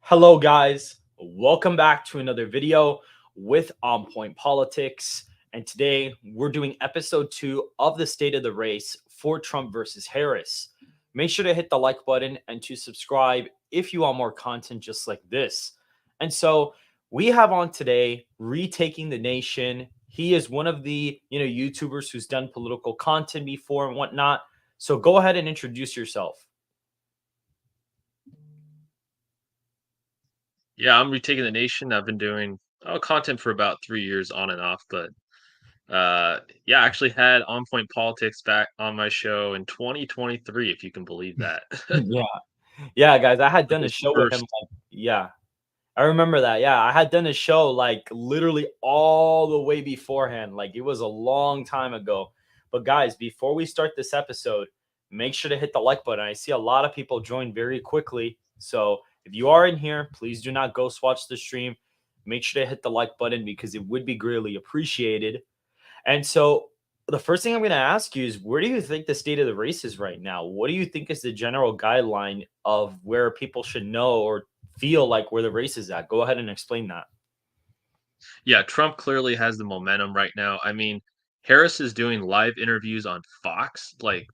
Hello, guys. Welcome back to another video with On Point Politics. And today we're doing episode 2 of the state of the race for Trump versus Harris. Make sure to hit the like button and to subscribe if you want more content just like this. And so we have on today Retaking the Nation. He is one of the YouTubers who's done political content before and whatnot. So go ahead and introduce yourself. Yeah, I'm retaking the nation. I've been doing content for about 3 years on and off, but yeah, I actually had On Point Politics back on my show in 2023, if you can believe that. Yeah. Yeah, guys, I had Like done a his show with him, first. yeah, I remember that. Yeah, I had done a show like literally all the way beforehand. Like it was a long time ago. But guys, before we start this episode, make sure to hit the like button. I see a lot of people join very quickly. So if you are in here, please do not ghost watch the stream. Make sure to hit the like button because it would be greatly appreciated. And so the first thing I'm going to ask you is where do you think the state of the race is right now? What do you think is the general guideline of where people should know or feel like where the race is at? Go ahead and explain that. Yeah, Trump clearly has the momentum right now. I mean, Harris is doing live interviews on Fox. Like,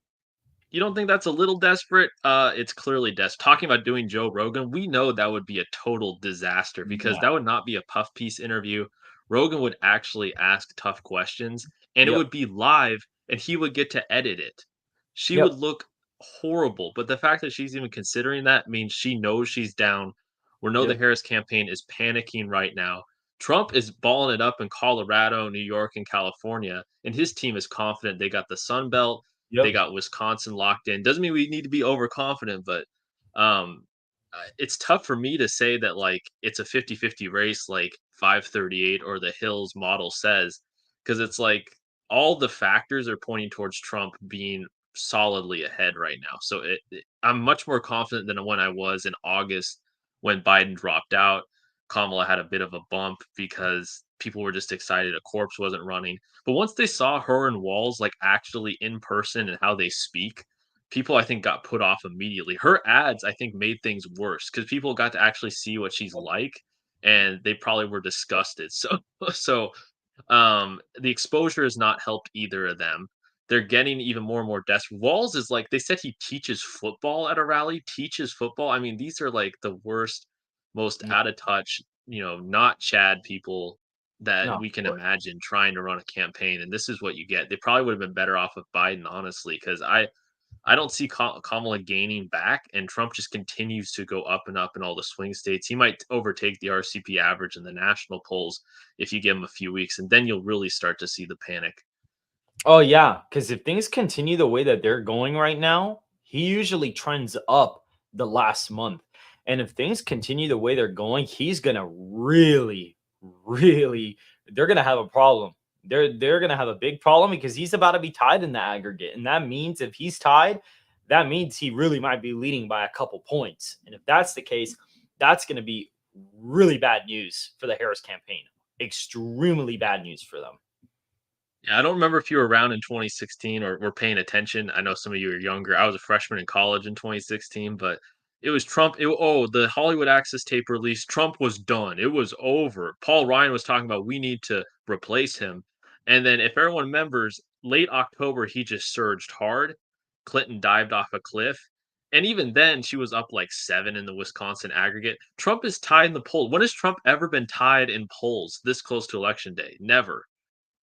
you don't think that's a little desperate? It's clearly talking about doing Joe Rogan, we know that would be a total disaster because Yeah. that would not be a puff piece interview. Rogan would actually ask tough questions and it Yep. would be live and he would get to edit it. She Yep. would look horrible, but the fact that she's even considering that means she knows she's down. We know the Yep. Harris campaign is panicking right now. Trump is balling it up in Colorado, New York, and California, and his team is confident they got the Sun Belt, they Yep. got Wisconsin locked in. Doesn't mean we need to be overconfident, but um, it's tough for me to say that like it's a 50-50 race like 538 or the Hills model says, because it's like all the factors are pointing towards Trump being solidly ahead right now. So I'm much more confident than when I was in August when Biden dropped out. Kamala had a bit of a bump because people were just excited a corpse wasn't running. But once they saw her and Walls like actually in person and how they speak, people I think got put off immediately. Her ads I think made things worse because people got to actually see what she's like, and they probably were disgusted. So so the exposure has not helped either of them. They're getting even more and more desperate. Walls is like they said he teaches football at a rally, teaches football. I mean, these are like the worst, most Yeah. out of touch, not Chad people that No, of we can course. imagine trying to run a campaign. And this is what you get. They probably would have been better off with Biden, honestly, because I don't see Kamala gaining back, and Trump just continues to go up and up in all the swing states. He might overtake the RCP average in the national polls if you give him a few weeks, and then you'll really start to see the panic. Oh yeah, because if things continue the way that they're going right now, he usually trends up the last month. And if things continue the way they're going, he's gonna really, really, they're gonna have a problem. They're gonna have a big problem because he's about to be tied in the aggregate. And that means if he's tied, that means he really might be leading by a couple points. And if that's the case, that's gonna be really bad news for the Harris campaign. Extremely bad news for them. Yeah, I don't remember if you were around in 2016 or were paying attention. I know some of you are younger. I was a freshman in college in 2016, but it was Trump. The Hollywood Access tape release. Trump was done. It was over. Paul Ryan was talking about we need to replace him. And then, if everyone remembers, late October, he just surged hard. Clinton dived off a cliff. And even then, she was up like 7 in the Wisconsin aggregate. Trump is tied in the poll. When has Trump ever been tied in polls this close to election day? Never.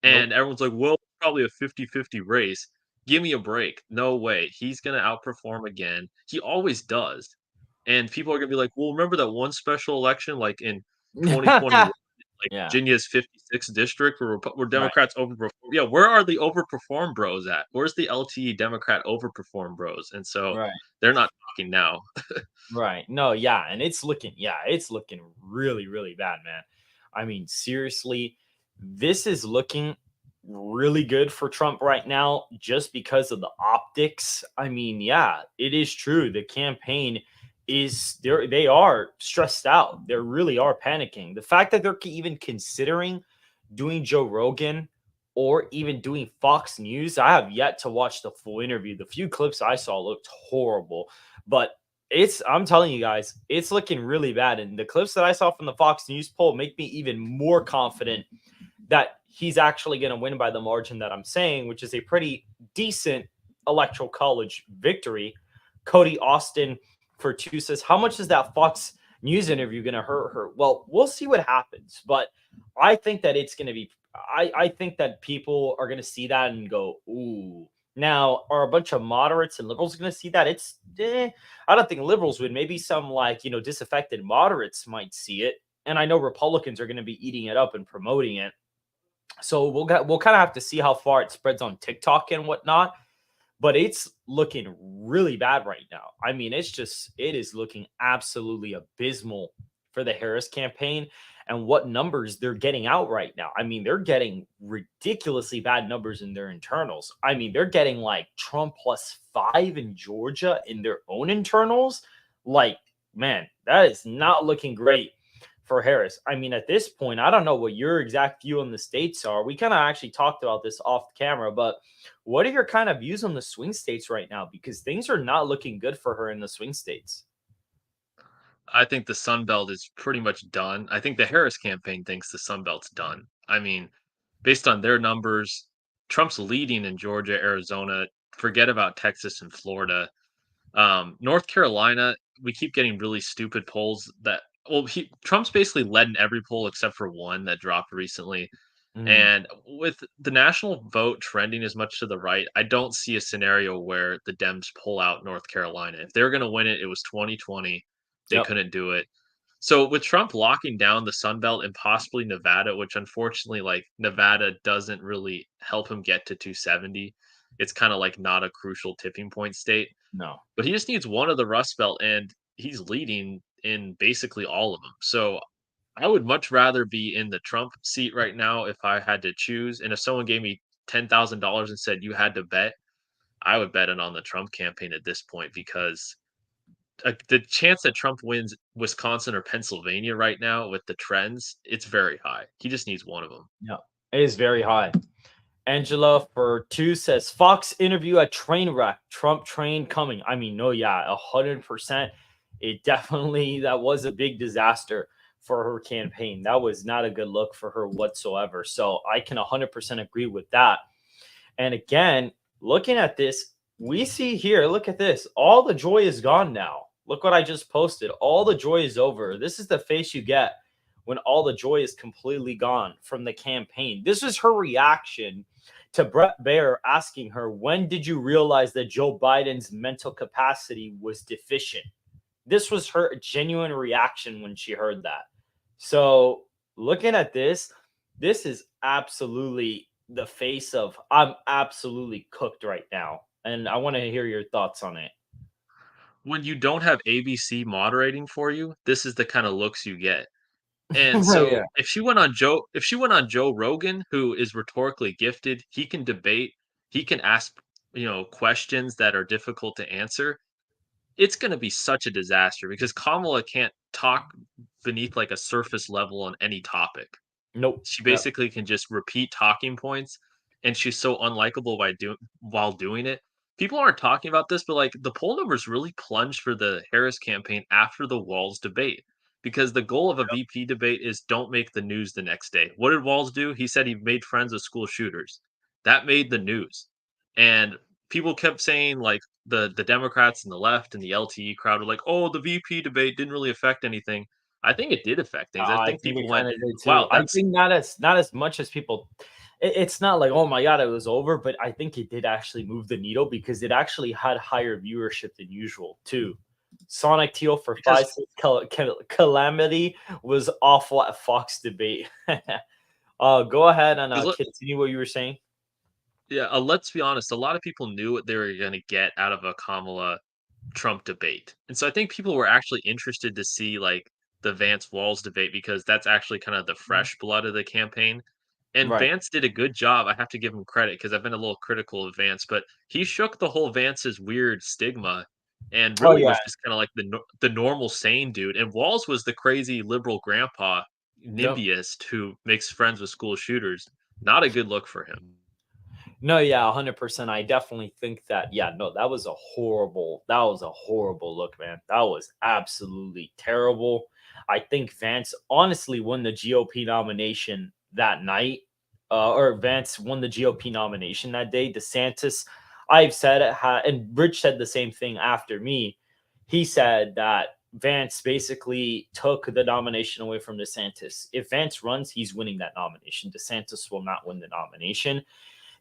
And Nope. everyone's like, "Well, probably a 50-50 race." Give me a break. No way. He's gonna outperform again. He always does. And people are gonna be like, "Well, remember that one special election, like in 2021, like Yeah. Virginia's 56th district where Right. Democrats overperformed?" Yeah, where are the overperform bros at? Where's the LTE Democrat overperform bros? And so Right. they're not talking now. Right. No, yeah, and it's looking really, really bad, man. I mean, seriously, this is looking really good for Trump right now just because of the optics. I mean, yeah, it is true. The campaign they are stressed out. They really are panicking. The fact that they're even considering doing Joe Rogan or even doing Fox News, I have yet to watch the full interview. The few clips I saw looked horrible, but I'm telling you guys, it's looking really bad. And the clips that I saw from the Fox News poll make me even more confident that he's actually going to win by the margin that I'm saying, which is a pretty decent electoral college victory. Cody Austin for two says, how much is that Fox News interview going to hurt her? Well, we'll see what happens, but I think that it's going to be. I think that people are going to see that and go, ooh. Now, are a bunch of moderates and liberals going to see that? I don't think liberals would. Maybe some like disaffected moderates might see it, and I know Republicans are going to be eating it up and promoting it. So we'll kind of have to see how far it spreads on TikTok and whatnot. But it's looking really bad right now. I mean, it is looking absolutely abysmal for the Harris campaign and what numbers they're getting out right now. I mean, they're getting ridiculously bad numbers in their internals. I mean, they're getting like Trump +5 in Georgia in their own internals. Like, man, that is not looking great for Harris. I mean, at this point, I don't know what your exact view on the states are. We kind of actually talked about this off camera, but what are your kind of views on the swing states right now? Because things are not looking good for her in the swing states. I think the Sun Belt is pretty much done. I think the Harris campaign thinks the Sun Belt's done. I mean, based on their numbers, Trump's leading in Georgia, Arizona. Forget about Texas and Florida. North Carolina, we keep getting really stupid polls that Trump's basically led in every poll except for one that dropped recently. Mm, And with the national vote trending as much to the right, I don't see a scenario where the Dems pull out North Carolina. If they're going to win it, it was 2020. They yep. couldn't do it. So with Trump locking down the Sun Belt and possibly Nevada, which unfortunately, like Nevada doesn't really help him get to 270. It's kind of like not a crucial tipping point state, No. but he just needs one of the Rust Belt, and he's leading in basically all of them. So I would much rather be in the Trump seat right now if I had to choose. And if someone gave me $10,000 and said you had to bet, I would bet it on the Trump campaign at this point because the chance that Trump wins Wisconsin or Pennsylvania right now with the trends, it's very high. He just needs one of them. Yeah. It is very high. Angela for two says Fox interview a train wreck. Trump train coming. I mean, no, yeah, 100%. It definitely that was a big disaster for her campaign. That was not a good look for her whatsoever. So I can 100% agree with that. And again, looking at this, we see here, look at this. All the joy is gone now. Look what I just posted. All the joy is over. This is the face you get when all the joy is completely gone from the campaign. This is her reaction to Brett Baer asking her, when did you realize that Joe Biden's mental capacity was deficient? This was her genuine reaction when she heard that. So, looking at this is absolutely the face of I'm absolutely cooked right now. And I want to hear your thoughts on it. When you don't have ABC moderating for you, this is the kind of looks you get. And Yeah. so if she went on Joe Rogan, who is rhetorically gifted, he can debate, he can ask, questions that are difficult to answer. It's going to be such a disaster because Kamala can't talk beneath like a surface level on any topic. Nope. She Yep. basically can just repeat talking points, and she's so unlikable while doing it. People aren't talking about this, but like the poll numbers really plunged for the Harris campaign after the Walls debate because the goal of a VP debate is don't make the news the next day. What did Walls do? He said he made friends with school shooters. That made the news. And people kept saying like the Democrats and the left and the LTE crowd were like, "Oh, the VP debate didn't really affect anything." I think it did affect things. I I think think it people went, kind of did too. "Wow, I that's think not as much as people. It's not like oh my god it was over, but I think it did actually move the needle because it actually had higher viewership than usual too. Sonic Teal for because 5 6 calamity was awful at Fox debate. Go ahead and because continue what you were saying. yeah, let's be honest, a lot of people knew what they were going to get out of a Kamala Trump debate. And so I think people were actually interested to see like the Vance Walls debate because that's actually kind of the fresh blood of the campaign. And Right. Vance did a good job. I have to give him credit because I've been a little critical of Vance, but he shook the whole Vance's weird stigma and Oh really yeah. was just kind of like the normal sane dude. And Walls was the crazy liberal grandpa Yep. NIMBYist who makes friends with school shooters. Not a good look for him. No, yeah, 100%. I definitely think that. Yeah, no, that was a horrible look, man. That was absolutely terrible. I think Vance honestly won the GOP nomination that night, or Vance won the GOP nomination that day. DeSantis, I've said it, and Rich said the same thing after me. He said that Vance basically took the nomination away from DeSantis. If Vance runs, he's winning that nomination. DeSantis will not win the nomination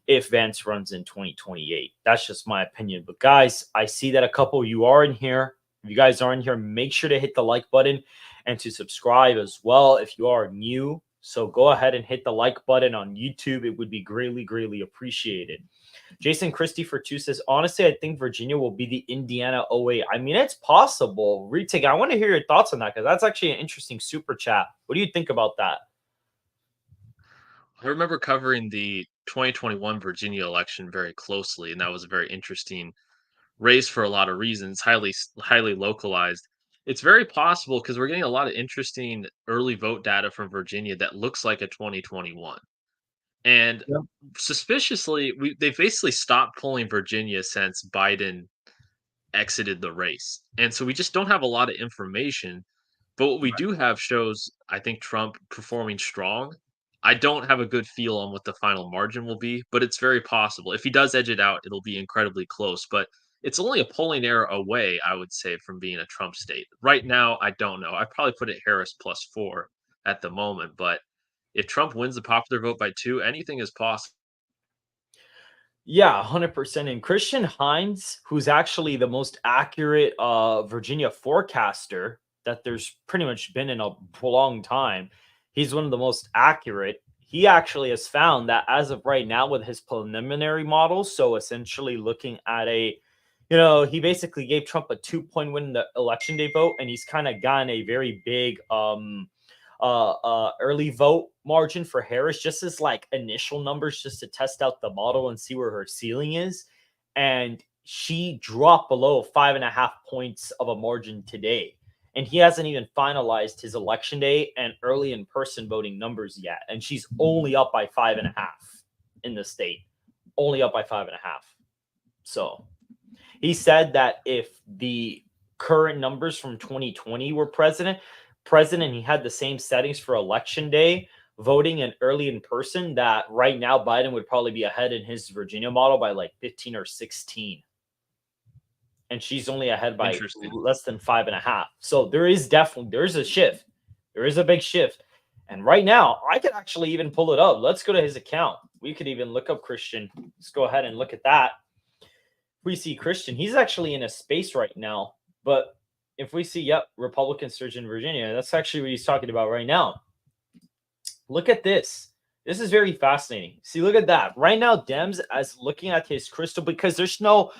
if Vance runs in 2028. That's just my opinion. But guys, I see that a couple of you are in here. If you guys are in here, make sure to hit the like button and to subscribe as well if you are new. So go ahead and hit the like button on YouTube. It would be greatly, greatly appreciated. Jason Christie for two says, honestly, I think Virginia will be the Indiana 08. I mean, it's possible. Retake, I want to hear your thoughts on that because that's actually an interesting super chat. What do you think about that? I remember covering the 2021 Virginia election very closely, and that was a very interesting race for a lot of reasons, highly localized. It's very possible because we're getting a lot of interesting early vote data from Virginia that looks like a 2021. And Yeah. suspiciously, they've basically stopped polling Virginia since Biden exited the race. And so we just don't have a lot of information. But what we do have shows, I think, Trump performing strong. I don't have a good feel on what the final margin will be, but it's very possible. If he does edge it out, it'll be incredibly close. But it's only a polling error away, I would say, from being a Trump state. Right now, I don't know. I'd probably put it Harris +4 at the moment. But if Trump wins the popular vote by 2, anything is possible. Yeah, 100%. And Christian Hines, who's actually the most accurate Virginia forecaster that there's pretty much been in a long time, he's one of the most accurate. He actually has found that as of right now, with his preliminary models, so essentially looking at he basically gave Trump a 2 point win in the election day vote, and he's kind of gotten a very big early vote margin for Harris, just as like initial numbers, just to test out the model and see where her ceiling is. And she dropped below 5.5 points of a margin today. And he hasn't even finalized his election day and early in person voting numbers yet. And she's only up by 5.5 in the state, only up by 5.5. So he said that if the current numbers from 2020 were president, he had the same settings for election day, voting and early in person, that right now Biden would probably be ahead in his Virginia model by like 15 or 16. And she's only ahead by Interesting. less than 5.5. So there's a shift. There is a big shift. And right now, I could actually even pull it up. Let's go to his account. We could even look up Christian. Let's go ahead and look at that. We see Christian, he's actually in a space right now. But if we see, yep, Republican surge in Virginia, that's actually what he's talking about right now. Look at this. This is very fascinating. See, look at that. Right now, Dems, as looking at his crystal, because there's no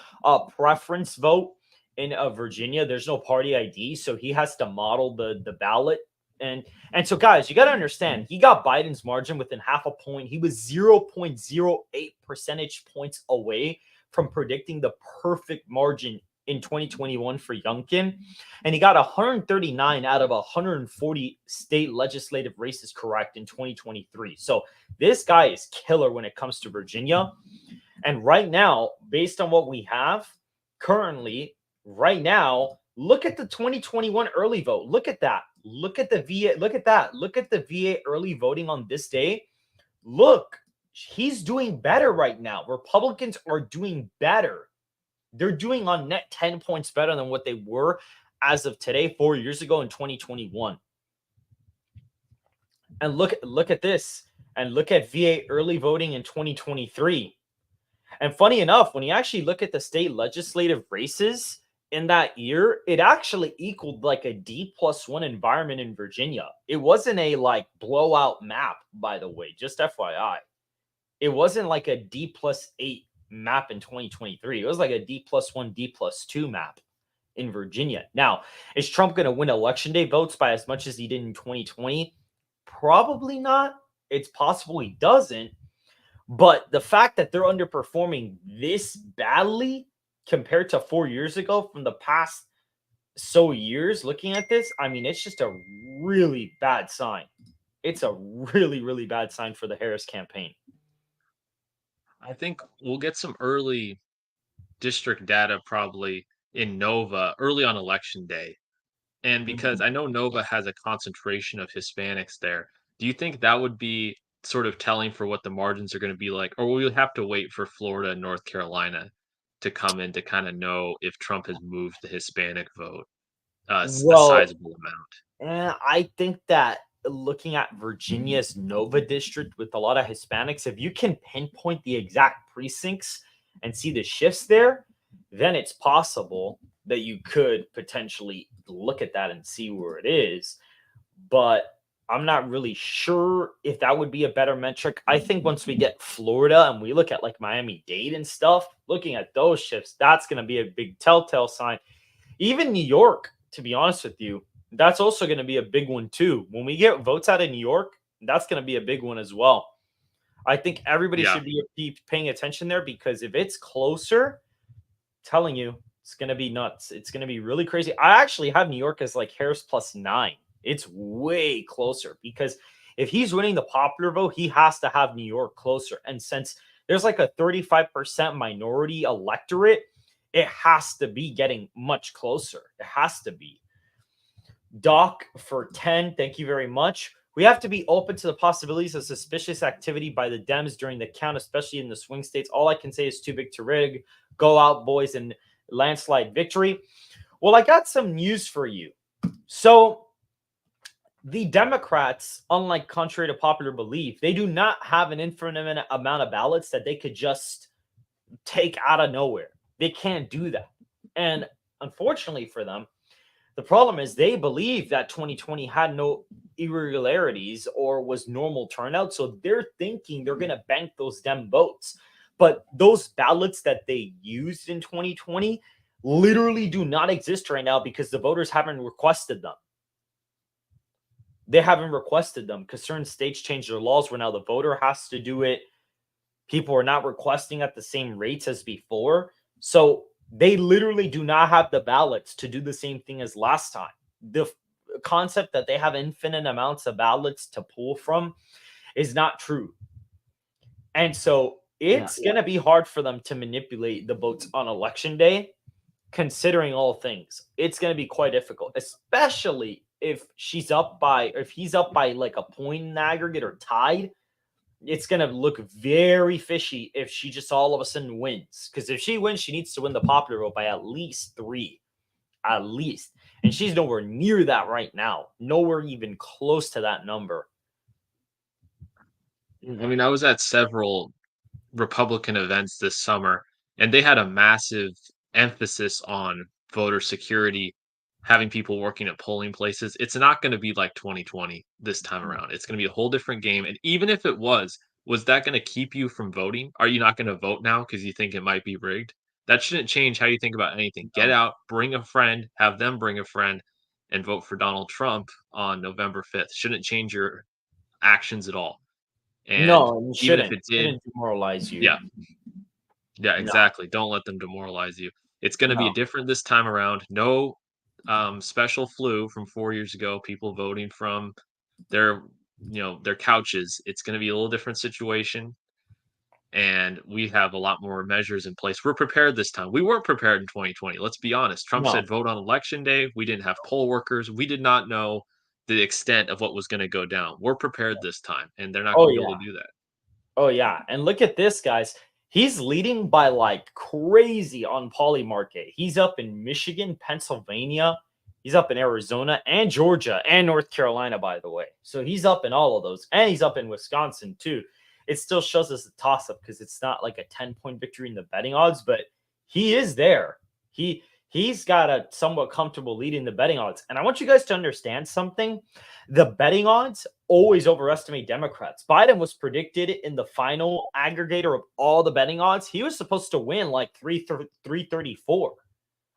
preference vote in Virginia, there's no party ID, so he has to model the ballot. And so, guys, you got to understand, he got Biden's margin within half a point. He was 0.08 percentage points away from predicting the perfect margin in 2021 for Youngkin, and he got 139 out of 140 state legislative races correct in 2023. So this guy is killer when it comes to Virginia. And right now, based on what we have currently, right now, look at the 2021 early vote. Look at that. Look at the VA. Look at that. Look at the VA early voting on this day. Look, he's doing better right now. Republicans are doing better. They're doing on net 10 points better than what they were as of today, 4 years ago in 2021. And look at this. And look at VA early voting in 2023. And funny enough, when you actually look at the state legislative races in that year, it actually equaled like a D+1 environment in Virginia. It wasn't a like blowout map, by the way, just FYI. It wasn't like a D+8 map in 2023. It was like a D+1, D+2 map in Virginia. Now, is Trump going to win election day votes by as much as he did in 2020? Probably not. It's possible he doesn't. But the fact that they're underperforming this badly compared to 4 years ago from the past years looking at this, I mean, it's just a really bad sign. It's a really, really bad sign for the Harris campaign. I think we'll get some early district data probably in Nova early on election day. And because Mhm. I know Nova has a concentration of Hispanics there, do you think that would be sort of telling for what the margins are going to be like? Or will we have to wait for Florida and North Carolina to come in to kind of know if Trump has moved the Hispanic vote a Well, sizable amount? I think that looking at Virginia's Nova district with a lot of Hispanics, if you can pinpoint the exact precincts and see the shifts there, then it's possible that you could potentially look at that and see where it is. But I'm not really sure if that would be a better metric. I think once we get Florida and we look at like Miami-Dade and stuff, looking at those shifts, that's going to be a big telltale sign. Even New York, to be honest with you, that's also going to be a big one too. When we get votes out of New York, that's going to be a big one as well. I think everybody Yeah, should be paying attention there because if it's closer, telling you, it's going to be nuts. It's going to be really crazy. I actually have New York as like Harris +9. It's way closer because if he's winning the popular vote, he has to have New York closer. And since there's like a 35% minority electorate, it has to be getting much closer. It has to be. Doc for 10, thank you very much. We have to be open to the possibilities of suspicious activity by the Dems during the count, especially in the swing states. All I can say is too big to rig. Go out, boys, and landslide victory. Well, I got some news for you. So, the Democrats, unlike contrary to popular belief, they do not have an infinite amount of ballots that they could just take out of nowhere. They can't do that. And unfortunately for them, the problem is they believe that 2020 had no irregularities or was normal turnout. So they're thinking they're going to bank those Dem votes. But those ballots that they used in 2020 literally do not exist right now because the voters haven't requested them. They haven't requested them because certain states changed their laws where now the voter has to do it. People are not requesting at the same rates as before. So they literally do not have the ballots to do the same thing as last time. The concept that they have infinite amounts of ballots to pull from is not true. And so yeah. it's going to be hard for them to manipulate the votes on election day, considering all things. It's going to be quite difficult, especially if she's up by, or if he's up by like a point in the aggregate or tied. It's going to look very fishy if she just all of a sudden wins. Because if she wins, she needs to win the popular vote by at least 3. At least. And she's nowhere near that right now. Nowhere even close to that number. I mean, I was at several Republican events this summer, and they had a massive emphasis on voter security, having people working at polling places. It's not going to be like 2020 this time around. It's going to be a whole different game. And even if it was that going to keep you from voting? Are you not going to vote now because you think it might be rigged? That shouldn't change how you think about anything. Get No, out, bring a friend, have them bring a friend, and vote for Donald Trump on November 5th. Shouldn't change your actions at all. And no, it even if shouldn't. it It did, shouldn't demoralize you. yeah, yeah, No, exactly. Don't let them demoralize you. It's gonna be no. different this time around. No, special flu from 4 years ago, people voting from their, their couches. It's gonna be a little different situation, and we have a lot more measures in place. We're prepared this time. We weren't prepared in 2020, let's be honest. Trump No. said vote on election day. We didn't have poll workers. We did not know the extent of what was gonna go down. We're prepared this time, and they're not Oh, gonna be able yeah. to do that. Oh yeah, and look at this, guys. He's leading by like crazy on Poly Market. He's up in Michigan, Pennsylvania. He's up in Arizona and Georgia and North Carolina, by the way. So he's up in all of those, and he's up in Wisconsin too. It still shows us a toss up because it's not like a 10-point victory in the betting odds, but he is there. He's got a somewhat comfortable lead in the betting odds. And I want you guys to understand something. The betting odds always overestimate Democrats. Biden was predicted in the final aggregator of all the betting odds. He was supposed to win like 334.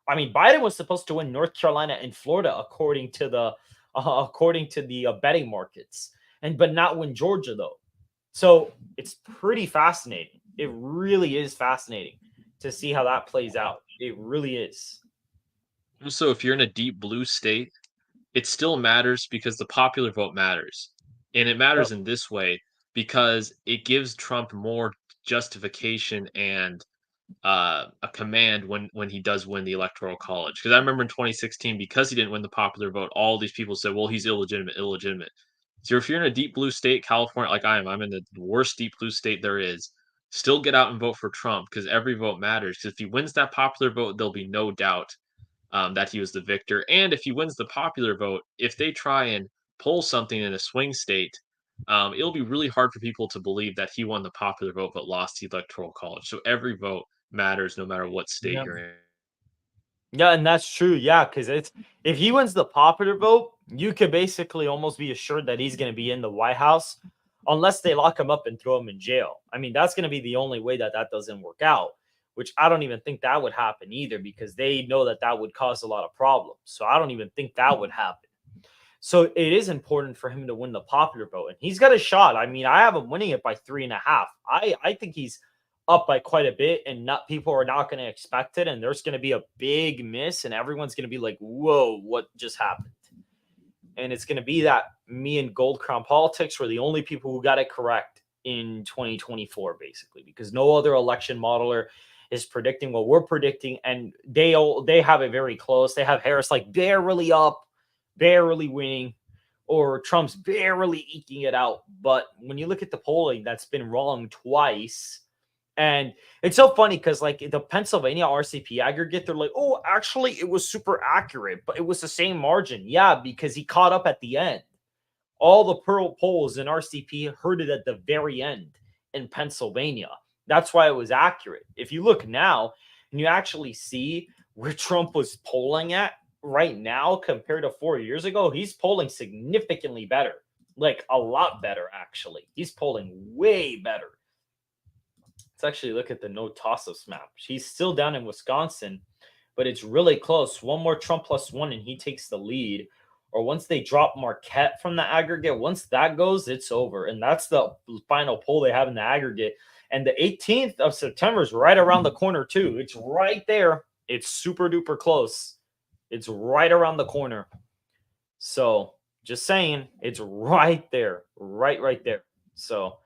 I mean, Biden was supposed to win North Carolina and Florida according to the betting markets, and but not win Georgia though. So it's pretty fascinating. It really is fascinating to see how that plays out. It really is. Also, if you're in a deep blue state, it still matters because the popular vote matters. And it Yep. matters in this way because it gives Trump more justification and a command when he does win the electoral college. Because I remember in 2016, because he didn't win the popular vote, all these people said, "Well, he's illegitimate, illegitimate." So if you're in a deep blue state, California, like I am, I'm in the worst deep blue state there is. Still get out and vote for Trump because every vote matters. Because if he wins that popular vote, there'll be no doubt that he was the victor. And if he wins the popular vote, if they try and pull something in a swing state, it'll be really hard for people to believe that he won the popular vote but lost the electoral college. So every vote matters no matter what state Yeah. you're in. Yeah, and that's true. Yeah, because it's if he wins the popular vote, you could basically almost be assured that he's going to be in the White House, unless they lock him up and throw him in jail. I mean, that's going to be the only way that that doesn't work out. Which I don't even think that would happen either, because they know that that would cause a lot of problems. So I don't even think that would happen. So it is important for him to win the popular vote, and he's got a shot. I mean, I have him winning it by 3.5. I think he's up by quite a bit, and not people are not going to expect it, and there's going to be a big miss, and everyone's going to be like, "Whoa, what just happened?" And it's going to be that me and Gold Crown Politics were the only people who got it correct in 2024, basically, because no other election modeler is predicting what we're predicting, and they have it very close. They have Harris like barely up, barely winning, or Trump's barely eking it out. But when you look at the polling, that's been wrong twice. And it's so funny because, like, the Pennsylvania RCP aggregate, they're like, oh, actually, it was super accurate, but it was the same margin. Yeah, because he caught up at the end. All the pearl polls in RCP heard it at the very end in Pennsylvania. That's why it was accurate. If you look now and you actually see where Trump was polling at right now compared to 4 years ago, he's polling significantly better. Like a lot better, actually. He's polling way better. Let's actually look at the no toss-ups map. He's still down in Wisconsin, but it's really close. One more Trump plus one, and he takes the lead. Or once they drop Marquette from the aggregate, once that goes, it's over. And that's the final poll they have in the aggregate. And the 18th of September is right around the corner, too. It's right there. It's super duper close. It's right around the corner. So just saying, it's right there. Right there. So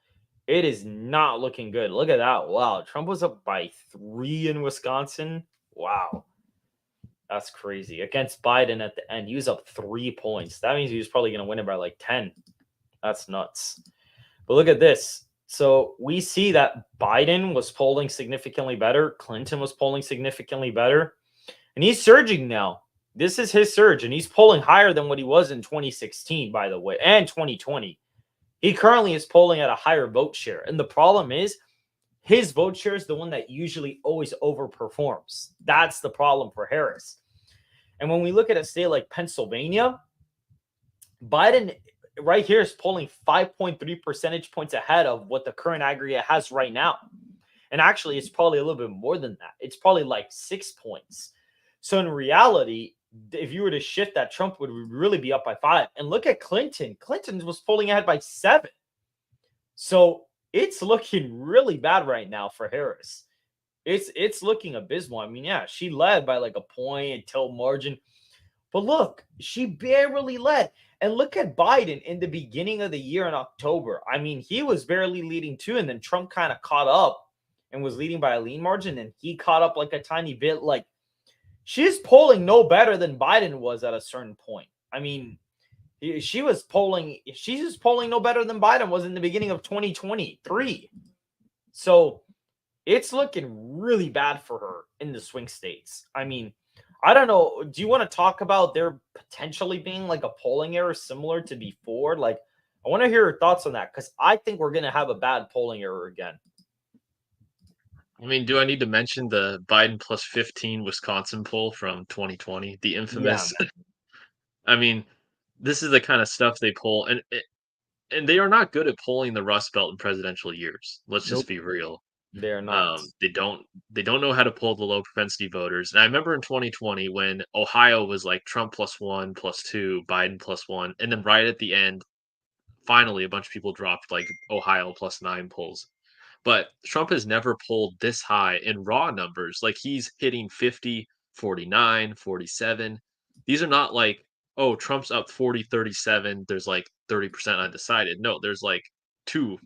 it is not looking good. Look at that. Wow. Trump was up by 3 in Wisconsin. Wow. That's crazy. Against Biden at the end, he was up 3 points. That means he was probably going to win it by like 10. That's nuts. But look at this. So we see that Biden was polling significantly better. Clinton was polling significantly better. And he's surging now. This is his surge. And he's polling higher than what he was in 2016, by the way, and 2020. He currently is polling at a higher vote share. And the problem is his vote share is the one that usually always overperforms. That's the problem for Harris. And when we look at a state like Pennsylvania, Biden right here is polling 5.3 percentage points ahead of what the current aggregate has right now. And actually, it's probably a little bit more than that. It's probably like 6 points. So in reality, if you were to shift that, Trump would really be up by 5. And look at Clinton. Clinton was polling ahead by 7. So it's looking really bad right now for Harris. It's looking abysmal. I mean, yeah, she led by like a point until margin. But look, she barely led. And look at Biden in the beginning of the year in October. I mean, he was barely leading too, and then Trump kind of caught up and was leading by a lean margin, and he caught up like a tiny bit. Like, she's polling no better than Biden was at a certain point. I mean, she's just polling no better than Biden was in the beginning of 2023. So it's looking really bad for her in the swing states. I mean, I don't know. Do you want to talk about there potentially being like a polling error similar to before? Like, I want to hear your thoughts on that, because I think we're going to have a bad polling error again. I mean, do I need to mention the Biden plus 15 Wisconsin poll from 2020, the Yeah. infamous? I mean, this is the kind of stuff they pull, and they are not good at pulling the Rust Belt in presidential years. Let's just Nope. be real. They're not. They don't know how to pull the low propensity voters. And I remember in 2020 when Ohio was like Trump plus one, plus two, Biden plus one, and then right at the end, finally a bunch of people dropped like Ohio plus nine polls. But Trump has never pulled this high in raw numbers. Like he's hitting 50, 49, 47. These are not like, oh, Trump's up 40, 37. There's like 30% undecided. No, there's like 2%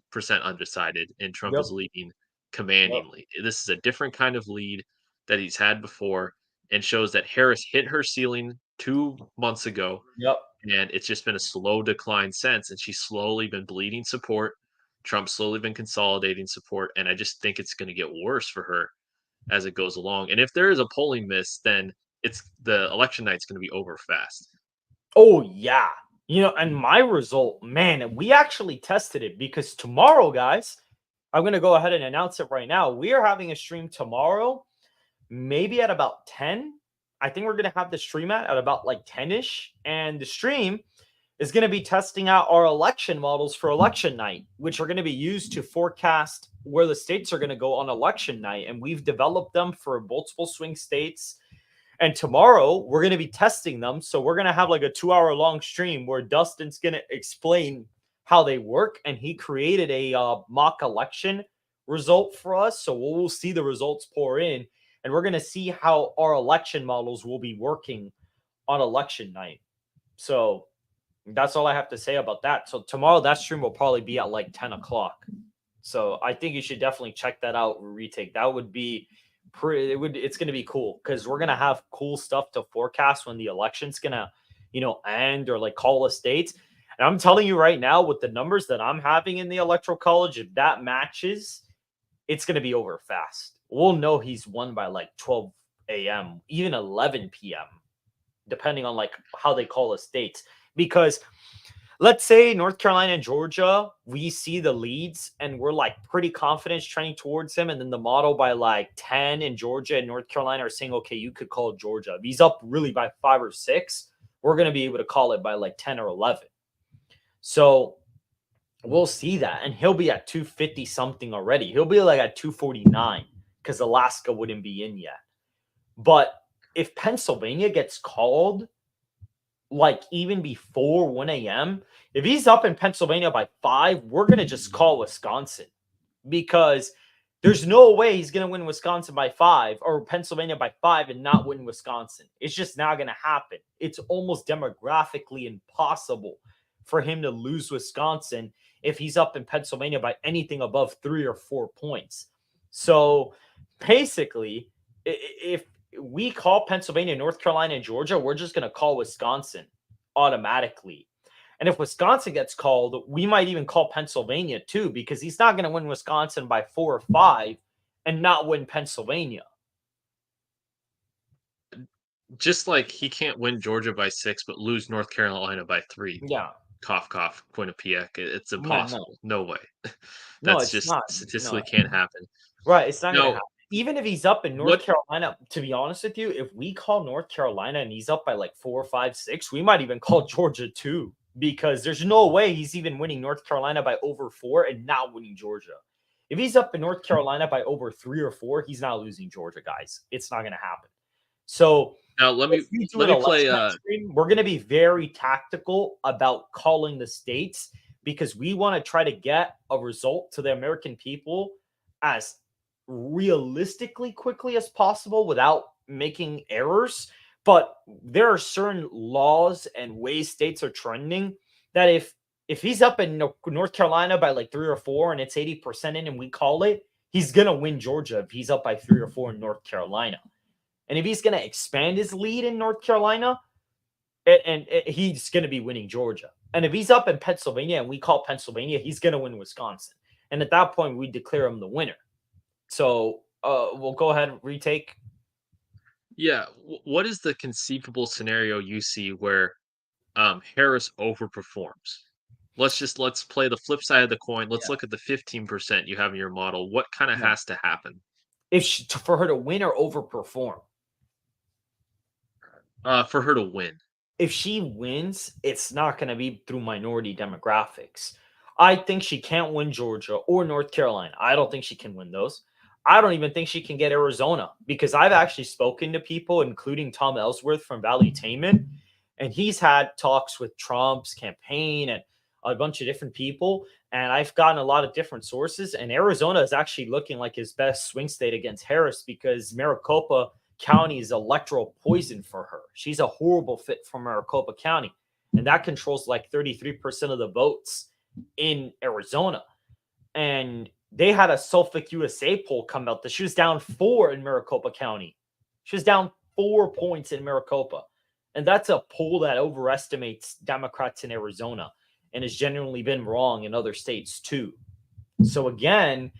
undecided, and Trump Yep. is leading Yep. commandingly. This is a different kind of lead that he's had before and shows that Harris hit her ceiling 2 months ago, Yep. and it's just been a slow decline since. And she's slowly been bleeding support. Trump's slowly been consolidating support. And I just think it's going to get worse for her as it goes along. And if there is a polling miss, then it's the election night's going to be over fast. Oh yeah. And my result, man, we actually tested it because tomorrow, guys, I'm gonna go ahead and announce it right now. We are having a stream tomorrow, maybe at about 10. I think we're gonna have the stream at about like 10-ish. And the stream is gonna be testing out our election models for election night, which are gonna be used to forecast where the states are gonna go on election night. And we've developed them for multiple swing states. And tomorrow we're going to be testing them. So we're going to have like a 2 hour long stream where Dustin's going to explain how they work. And he created a mock election result for us. So we'll see the results pour in. And we're going to see how our election models will be working on election night. So that's all I have to say about that. So tomorrow that stream will probably be at like 10 o'clock. So I think you should definitely check that out, retake. That would be it's going to be cool because we're going to have cool stuff to forecast when the election's going to end or like call a state. And I'm telling you right now, with the numbers that I'm having in the electoral college, if that matches, it's going to be over fast. We'll know he's won by like 12 a.m., even 11 p.m., depending on like how they call a state. Because let's say North Carolina and Georgia, we see the leads and we're like pretty confident trending towards him. And then the model by like 10 in Georgia and North Carolina are saying, okay, you could call Georgia. If he's up really by 5 or 6, we're going to be able to call it by like 10 or 11. So we'll see that. And he'll be at 250 something already. He'll be like at 249 because Alaska wouldn't be in yet. But if Pennsylvania gets called, like even before 1 a.m., if he's up in Pennsylvania by 5, we're going to just call Wisconsin because there's no way he's going to win Wisconsin by 5 or Pennsylvania by 5 and not win Wisconsin. It's just not going to happen. It's almost demographically impossible for him to lose Wisconsin if he's up in Pennsylvania by anything above 3 or 4 points. So basically, if we call Pennsylvania, North Carolina, and Georgia, we're just going to call Wisconsin automatically. And if Wisconsin gets called, we might even call Pennsylvania too, because he's not going to win Wisconsin by 4 or 5 and not win Pennsylvania. Just like he can't win Georgia by 6, but lose North Carolina by 3. Yeah. Cough, cough, Quinnipiac. It's Yeah, no. impossible. No way. No, That's it's just not. statistically No. can't happen. Right. It's not going to No, happen. Even if he's up in North what Carolina, to be honest with you, if we call North Carolina and he's up by like 4 or 5, 6, we might even call Georgia too, because there's no way he's even winning North Carolina by over 4 and not winning Georgia. If he's up in North Carolina by over 3 or 4, he's not losing Georgia, guys. It's not going to happen. So now if we do let an me play election night stream, we're going to be very tactical about calling the states because we want to try to get a result to the American people as realistically quickly as possible without making errors. But there are certain laws and ways states are trending that if he's up in North Carolina by like 3 or 4 and it's 80% in and we call it, he's going to win Georgia if he's up by 3 or 4 in North Carolina. And if he's going to expand his lead in North Carolina, he's going to be winning Georgia. And if he's up in Pennsylvania and we call Pennsylvania, he's going to win Wisconsin. And at that point, we declare him the winner. So we'll go ahead and retake. Yeah, what is the conceivable scenario you see where Harris overperforms? Let's play the flip side of the coin. Let's Yeah. look at the 15% you have in your model. What kind of Yeah. has to happen? For her to win or overperform. For her to win? If she wins, it's not going to be through minority demographics. I think she can't win Georgia or North Carolina. I don't think she can win those. I don't even think she can get Arizona because I've actually spoken to people, including Tom Ellsworth from Valuetainment, and he's had talks with Trump's campaign and a bunch of different people. And I've gotten a lot of different sources. And Arizona is actually looking like his best swing state against Harris because Maricopa County is electoral poison for her. She's a horrible fit for Maricopa County. And that controls like 33% of the votes in Arizona. And they had a Suffolk USA poll come out that she was down 4 in Maricopa County. She was down 4 points in Maricopa. And that's a poll that overestimates Democrats in Arizona and has genuinely been wrong in other states too. So again,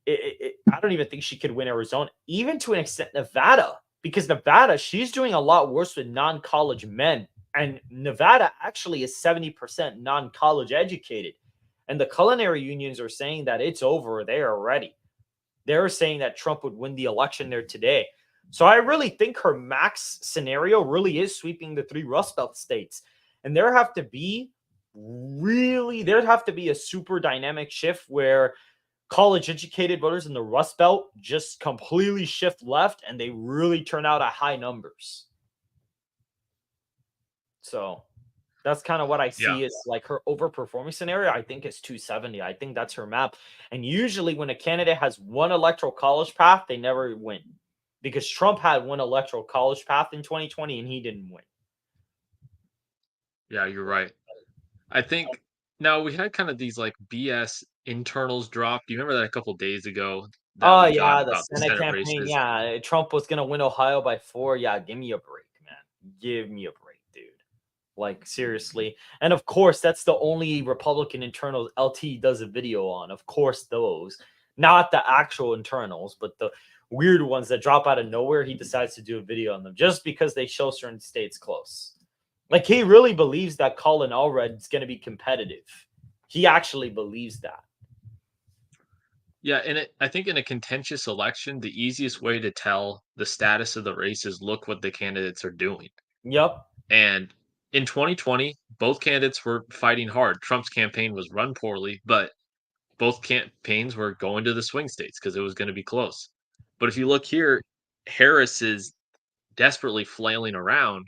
I don't even think she could win Arizona, even to an extent Nevada, because Nevada, she's doing a lot worse with non-college men. And Nevada actually is 70% non-college educated. And the culinary unions are saying that it's over there already. They're saying that Trump would win the election there today. So I really think her max scenario really is sweeping the 3 Rust Belt states. And there'd have to be a super dynamic shift where college educated voters in the Rust Belt just completely shift left and they really turn out at high numbers. So that's kind of what I Yeah. see as like her overperforming scenario. I think it's 270. I think that's her map. And usually when a candidate has one electoral college path, they never win. Because Trump had one electoral college path in 2020 and he didn't win. Yeah, you're right. I think now we had kind of these like BS internals drop. Do you remember that a couple days ago that Oh we got yeah, the about the Senate Senate campaign. races? Yeah, Trump was gonna win Ohio by 4. Yeah, give me a break, man. Give me a break, dude. Like seriously. And of course, that's the only Republican internals LT does a video on. Of course, those. Not the actual internals, but the weird ones that drop out of nowhere. He decides to do a video on them just because they show certain states close. Like he really believes that Colin Allred is going to be competitive. He actually believes that. Yeah, and I think in a contentious election, the easiest way to tell the status of the race is look what the candidates are doing. Yep. And in 2020, both candidates were fighting hard. Trump's campaign was run poorly, but both campaigns were going to the swing states because it was going to be close. But if you look here, Harris is desperately flailing around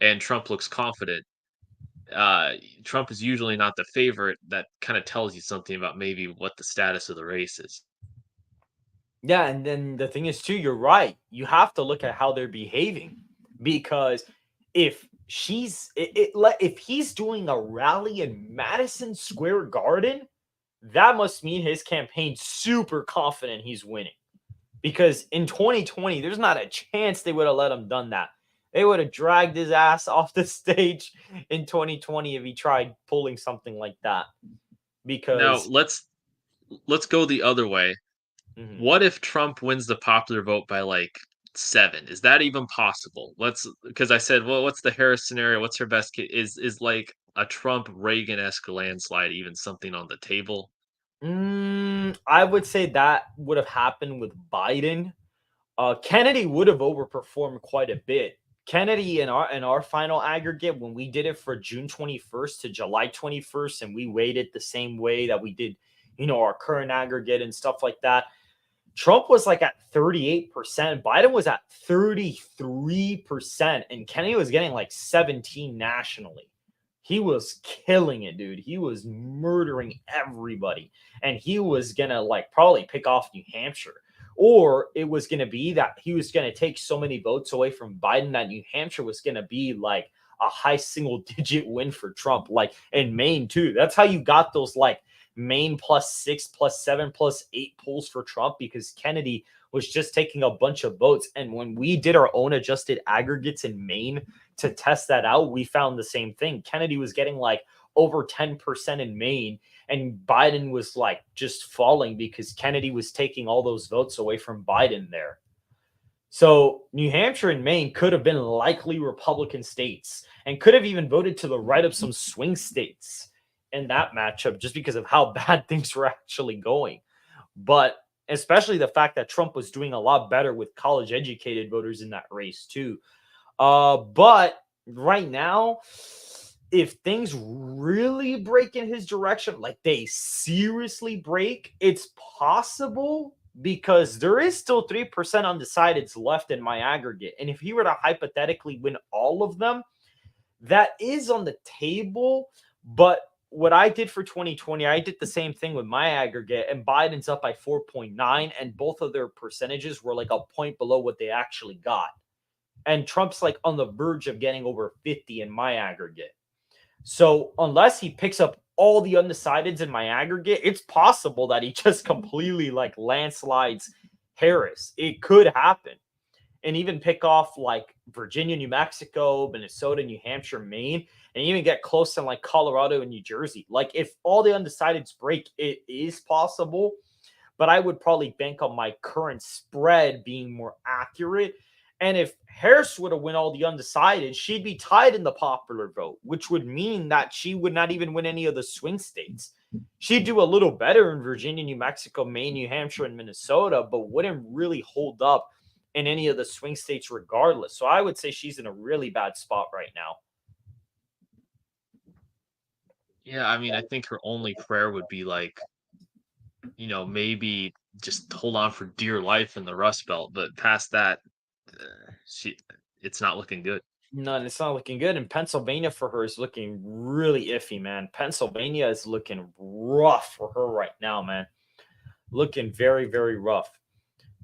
and Trump looks confident. uh, Trump is usually not the favorite. That kind of tells you something about maybe what the status of the race is. Yeah, and then the thing is too, you're right. You have to look at how they're behaving because if if he's doing a rally in Madison Square Garden, that must mean his campaign's super confident he's winning. Because in 2020, there's not a chance they would have let him done that. They would have dragged his ass off the stage in 2020 if he tried pulling something like that. Now Because let's go the other way. mhm. What if Trump wins the popular vote by like 7? Is that even possible? Let's because I said, well, what's the Harris scenario? What's her best case? Is like a Trump Reagan esque landslide even something on the table? I would say that would have happened with Biden. Kennedy would have overperformed quite a bit. Kennedy in our final aggregate when we did it for June 21st to July 21st, and we weighted the same way that we did, our current aggregate and stuff like that. Trump was like at 38%. Biden was at 33%, and Kennedy was getting like 17 nationally. He was killing it, dude. He was murdering everybody. And he was gonna like probably pick off New Hampshire. Or it was gonna be that he was gonna take so many votes away from Biden that New Hampshire was gonna be like a high single digit win for Trump, like in Maine too. That's how you got those like Maine +6, +7, +8 polls for Trump because Kennedy was just taking a bunch of votes. And when we did our own adjusted aggregates in Maine to test that out, we found the same thing. Kennedy was getting like over 10% in Maine, and Biden was like just falling because Kennedy was taking all those votes away from Biden there. So New Hampshire and Maine could have been likely Republican states and could have even voted to the right of some swing states in that matchup just because of how bad things were actually going. But especially the fact that Trump was doing a lot better with college educated voters in that race too. But right now, if things really break in his direction, like they seriously break, it's possible because there is still 3% undecideds left in my aggregate. And if he were to hypothetically win all of them, that is on the table. But what I did for 2020, I did the same thing with my aggregate, and Biden's up by 4.9, and both of their percentages were like a point below what they actually got. And Trump's like on the verge of getting over 50 in my aggregate. So unless he picks up all the undecideds in my aggregate, it's possible that he just completely like landslides Harris. It could happen. And even pick off like Virginia, New Mexico, Minnesota, New Hampshire, Maine, and even get close to like Colorado and New Jersey. Like if all the undecideds break, it is possible, but I would probably bank on my current spread being more accurate. And if Harris were to win all the undecided, she'd be tied in the popular vote, which would mean that she would not even win any of the swing states. She'd do a little better in Virginia, New Mexico, Maine, New Hampshire, and Minnesota, but wouldn't really hold up in any of the swing states regardless. So I would say she's in a really bad spot right now. Yeah, I mean, I think her only prayer would be like, maybe just hold on for dear life in the Rust Belt, but past that, she it's not looking good. No, it's not looking good. And Pennsylvania for her is looking really iffy, man. Pennsylvania is looking rough for her right now, man. Looking very, very rough.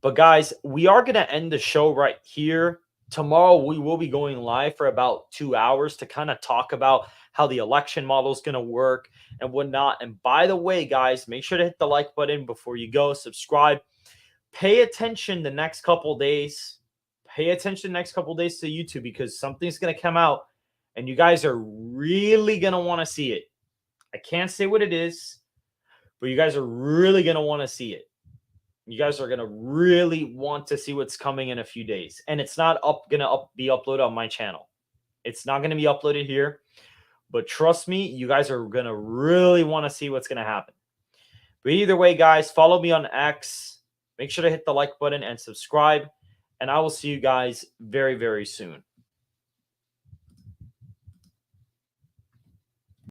But guys, we are going to end the show right here. Tomorrow, we will be going live for about 2 hours to kind of talk about how the election model is going to work and whatnot. And by the way, guys, make sure to hit the like button before you go. Subscribe. Pay attention the next couple days. Pay attention the next couple days to YouTube because something's going to come out and you guys are really going to want to see it. I can't say what it is, but you guys are really going to want to see it. You guys are going to really want to see what's coming in a few days. And it's not be uploaded on my channel. It's not going to be uploaded here. But trust me, you guys are going to really want to see what's going to happen. But either way, guys, follow me on X. Make sure to hit the like button and subscribe. And I will see you guys very, very soon.